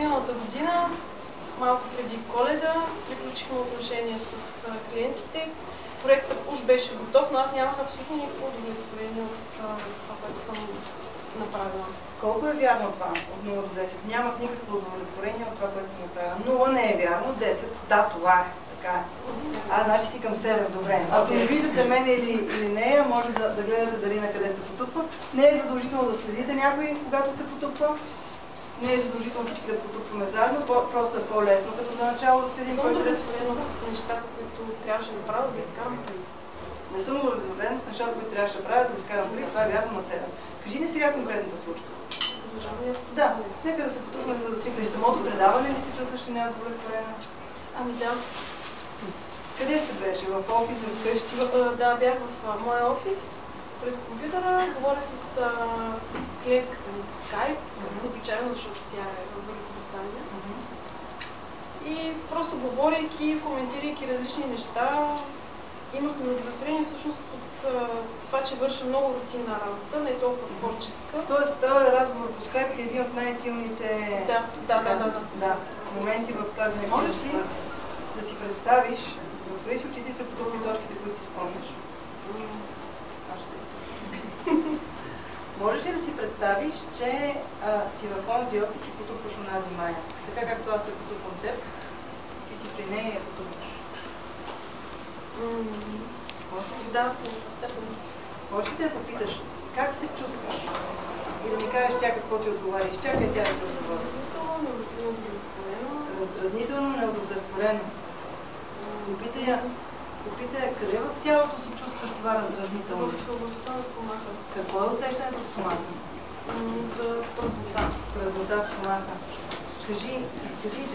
миналата година, малко преди Коледа, приключихме отношения с клиентите. Проектът уж беше готов, но аз нямах абсолютно никакво удовлетворение от това, което съм направила. Колко е вярно това от 0 до 10? Нямах никакво удовлетворение от това, което съм направила. 0 не е вярно, 10 да, това е. Така е. Значи си към 7, добре. Ако не виждате мен или нея, може да гледате дали на къде се потупва. Не е задължително да следите някой, когато се потупва. Не е задължително всички да потупваме заедно, просто е по-лесно като за начало да следим кой къде се потупва. Нещата, които трябваше да правя, за да изкарам пари. Не съм удовлетворен от нещата, които трябваше да правя, за да изкарам пари, това е вярно на 7. Кажи ми сега конкретната случка. Да, нека да се потупваме, за да свикнеш. Самото предаване ли си чувстваш неудовлетворена? Ами да. Къде се беше? В офис, в къщи? Да, бях в моя офис, пред компютъра, говорих с клиентката ми по скайп, обичайно, защото тя е в Великобритания. И просто говорейки, коментирайки различни неща, имахме удовлетворение всъщност от това, че върша много рутинна работа, не толкова творческа. Тоест, този разговор по скайп е един от най-силните моменти в тази ситуация. Можеш ли да си представиш, затвори си очите и се потупни точките, които си спомняш? Можеш ли да си представиш, че си в онзи офис и потупваш онази Майя? Така както аз те потупвам теб, ти си при нея и я потупваш. Да, степен. Можеш ли да я попиташ, как се чувстваш? И да ми кажеш тя какво ти отговаря. Изчакай тя да ти отговори. Раздразнително, неудовлетворено. Попитай я, къде в тялото си чувстваш това раздразнително? В областта на стомаха. Какво е усещането в стомаха? За празнота. Празнота в стомаха. Кажи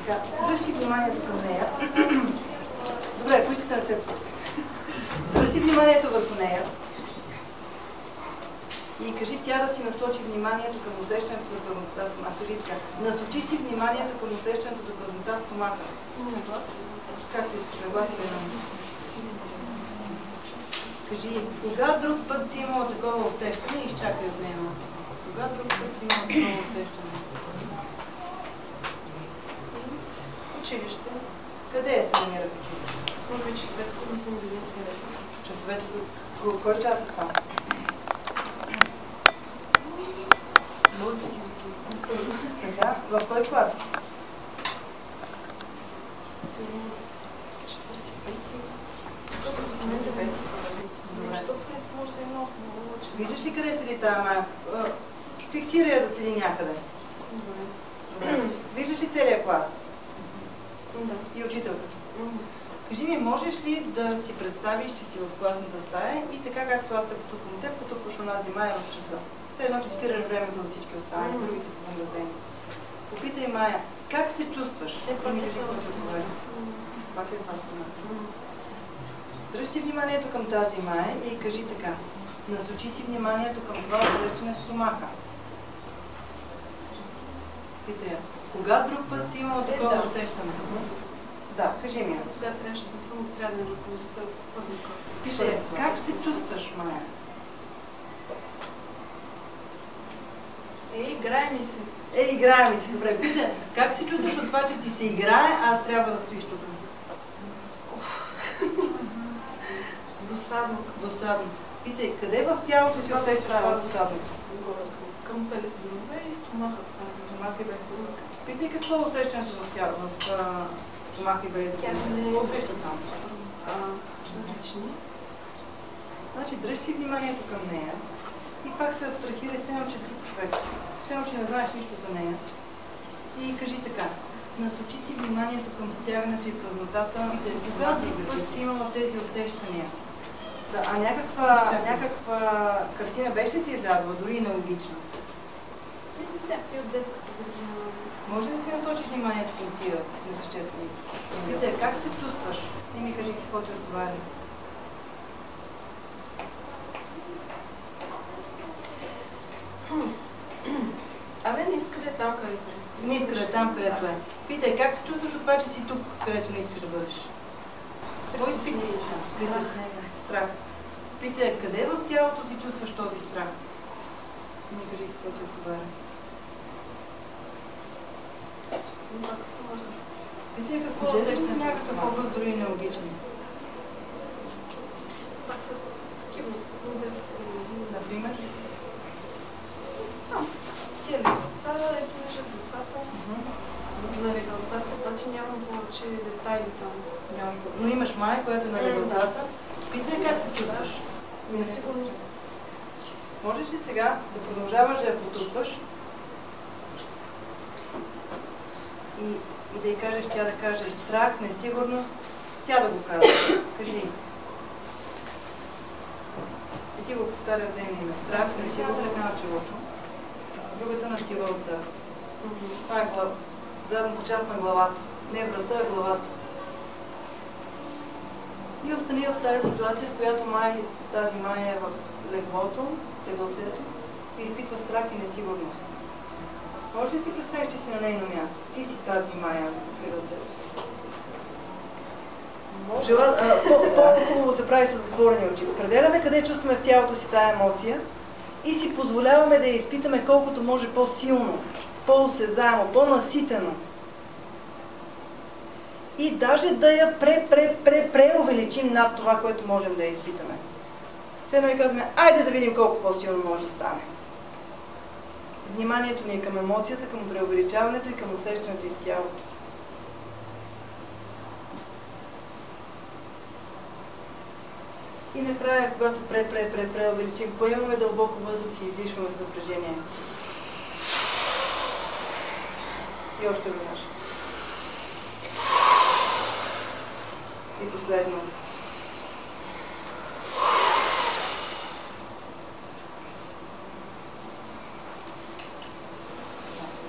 така, дръж си вниманието към нея. Добре, ако искате да се... Дръж си вниманието върху нея. И кажи тя да си насочи вниманието към усещането за празнота в стомаха. Кажи така, насочи си вниманието към усещането за празнота в стомаха. Както искаш, на глас или на ум. Кажи, кога друг път си имала такова усещане и изчакай от нея. Кога друг път си имала такова усещане? В училище. Къде се намира в училище? Може би часовете, които не съм били къде са. Часовете, кой час е това? Български. Така, в кой клас? Сигурно четвърти, пети. Защото в момента бе се прави. Защо през може да е много лъче? Виждаш ли къде седи тая Майя? Фиксирай я да седи някъде. Виждаш ли целият клас? Да. И учителката? Кажи ми, можеш ли да си представиш, че си в класната стая и така както аз те потупвам теб, потупваш онази Майя в часа? Все едно, че спираш времето за всички останали, другите са замразени. Попитай Майя, как се чувстваш? И ми кажи какво се говори. Пак е това спомена. Дръж си вниманието към тази Майя и кажи така. Насочи си вниманието към това усещане в стомаха. Питай я. Кога друг път си имал такова усещане? Да, кажи ми. Кога трябваше да съм отрядна ръководител в първи клас. Пише, как се чувстваш, Майя? Играе ми се. Играе ми се. Добре, питай. Как се чувстваш от това, че ти се играе, а трябва да стоиш тук? Досадно. Досадно. Питай, къде в тялото си усещаш това досадно? Към пелезове и стомаха. Стомаха и бедра. Питай какво е усещането в тялото, в стомаха и бедра. Какво усеща там? Различни. Значи, дръж си вниманието към нея и пак се абстрахирай, все едно, че друг човек. Все едно, че не знаеш нищо за нея. И кажи така. Насочи си вниманието към стягането и празнотата. Кога друг път си имала тези усещания? Да, а някаква картина беше ли ти излязла, дори и нелогична? Да, и от детската година. Може ли си насочиш вниманието към тия несъществени? Питай, как се чувстваш? И ми кажи какво ти отговаря. Абе, не иска да е там, където е. Не иска да е там, където е. Питай, как се чувстваш от това, че си тук, където не искаш да бъдеш? Какво изпитваш? Страх. Питай, къде в тялото си чувстваш този страх? Не кажи какво ти отговаря. Ако сте може. Вие какво усещате някакъв образ, дори нелогичен? Пак са такива детските, Например? Аз, тия деца, ето виждат децата. Нали, децата, обаче нямам повече детайли там. Но имаш майка, която е на децата. Питай как се чувстваш. Несигурност. Можеш ли сега да продължаваш да я потупваш и да й кажеш, тя да каже страх, несигурност, тя да го казва. Кажи. И ти го повтаря в нейния име. Страх, несигурност на челото. Другата настива отзад. Това е задната част на главата. Не врата, а главата. И остани в тази ситуация, в която тази Майя е в леглоцето и изпитва страх и несигурност. Може ли си представиш, че си на нейно място? Ти си тази Майя в леглоцето. По-хубаво се прави с затворени очи. Определяме къде чувстваме в тялото си тая емоция и си позволяваме да я изпитаме колкото може по-силно, по-осезаемо, по-наситено. И даже да я преувеличим над това, което можем да я изпитаме. Все едно и казваме, айде да видим колко по-силно може да стане. Вниманието ни е към емоцията, към преувеличаването и към усещането и в тялото. И накрая, когато преувеличим, поемаме дълбоко въздух и издишваме с напрежение. И още веднъж. И последно.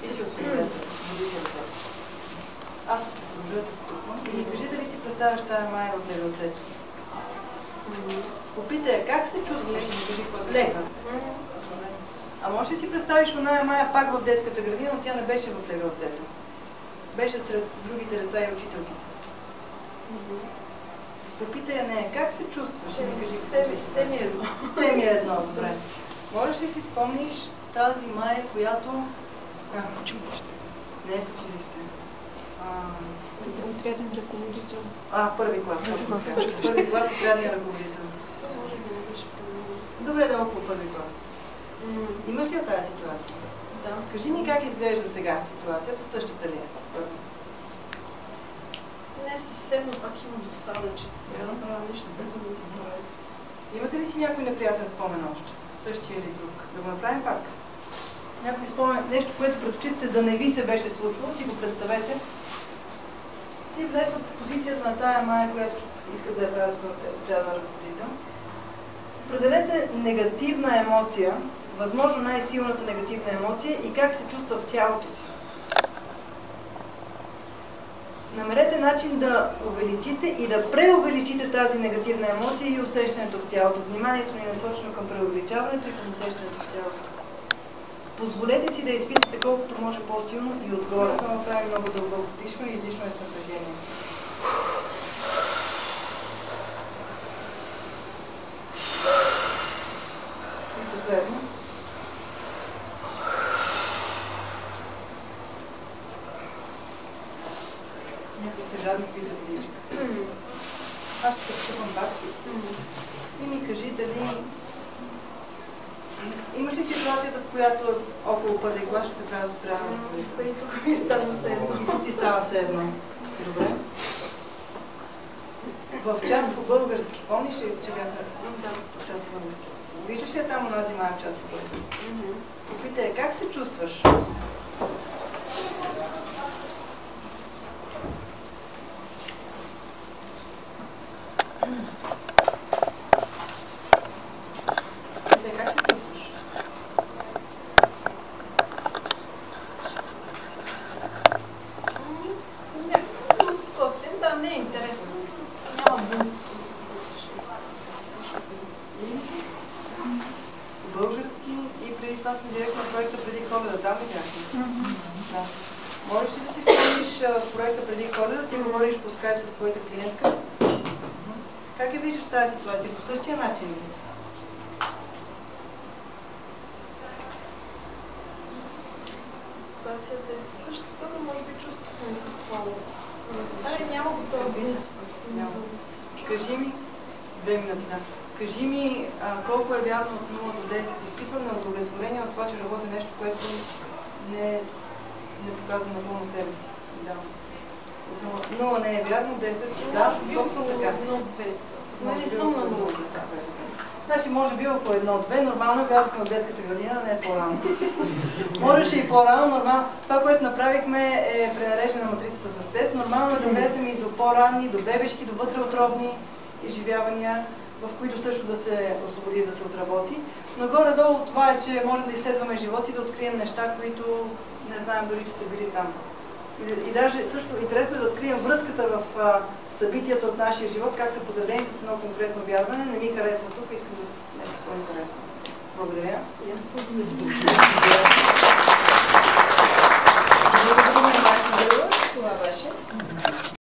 И си освободете. Аз ще продължа тук. И ни кажи дали си представяш тая Майя в леглоцето. Попитай, как се чувстваш? Лека. А можеш ли си представиш оная Майя пак в детската градина, но тя не беше в леглоцето. Беше сред другите деца и учителките. Попитай я нея, как се чувстваш? Семи едно. Семи едно, добре. Можеш ли си спомниш тази Майя, която... В училище. Не е в училище. Отряден ръководител. Първи клас. Първи клас отрядния ръководител. Добре, да около първи клас. Имаш ли тази ситуация? Да. Кажи ми как изглежда сега ситуацията, същата ли е? Не съвсем, но пак има досада, че трябва да направя нещо, което не изправя. Имате ли си някой неприятен спомен още? Същия или друг? Да го направим пак. Някой спомен, нещо, което пред очите да не ви се беше случвало, си го представете. Ти влез от позицията на тая Майя, която иска да я правят отрядна ръководител. Определете негативна емоция, възможно най-силната негативна емоция и как се чувства в тялото си. Намерете начин да увеличите и да преувеличите тази негативна емоция и усещането в тялото. Вниманието ни е насочено към преувеличаването и към усещането в тялото. Позволете си да изпитате колкото може по-силно и отгоре. Да направим много дълбоко дишване и издишване с напрежение. И последно. Някой сте жадни да видиш. Аз ще се встъпвам пак. И ми кажи дали... Имаш ли ситуацията, в която около първи клас ще те правят отрядна ръководител? Тук ми стана все едно. Тук ти става все едно. Добре. В част по български, помниш ли, че бяха? Да. В част по български. Виждаш ли там онази Майя в част по български? Попитай, как се чувстваш? Български и преди това сме директно в проекта преди Коледа. Там ли бяхме? Да. Можеш ли да си спомниш в проекта преди Коледа, ти говориш по скайп с твоята клиентка? Как я виждаш тази ситуация? По същия начин ли? ситуацията е същата, но може би чувството ми са по-различни. Няма готови. Кажи ми, 2 минути, да. Кажи ми колко е вярно от 0 до 10. Изпитвам на удовлетворение от това, че работя нещо, което не показва напълно себе си. Да. 0 не е вярно, 10 да, точно така. Не съм на 0. Значи може би около 1-2, нормално бяхме от детската градина, не е по-рано. Можеше и по-рано, нормално. Това, което направихме е пренареждане на матрицата с тест. Нормално е да влезем и до по-ранни, до бебешки, до вътреутробни изживявания, в които също да се освободи, да се отработи. Но горе-долу това е, че можем да изследваме живота и да открием неща, които не знаем дори, че са били там. И даже също интересно е да открием връзката в събитията от нашия живот, как са подредени с едно конкретно вярване. Не ми харесва тук, искам да се нещо по-интересно. Благодаря. И аз благодаря.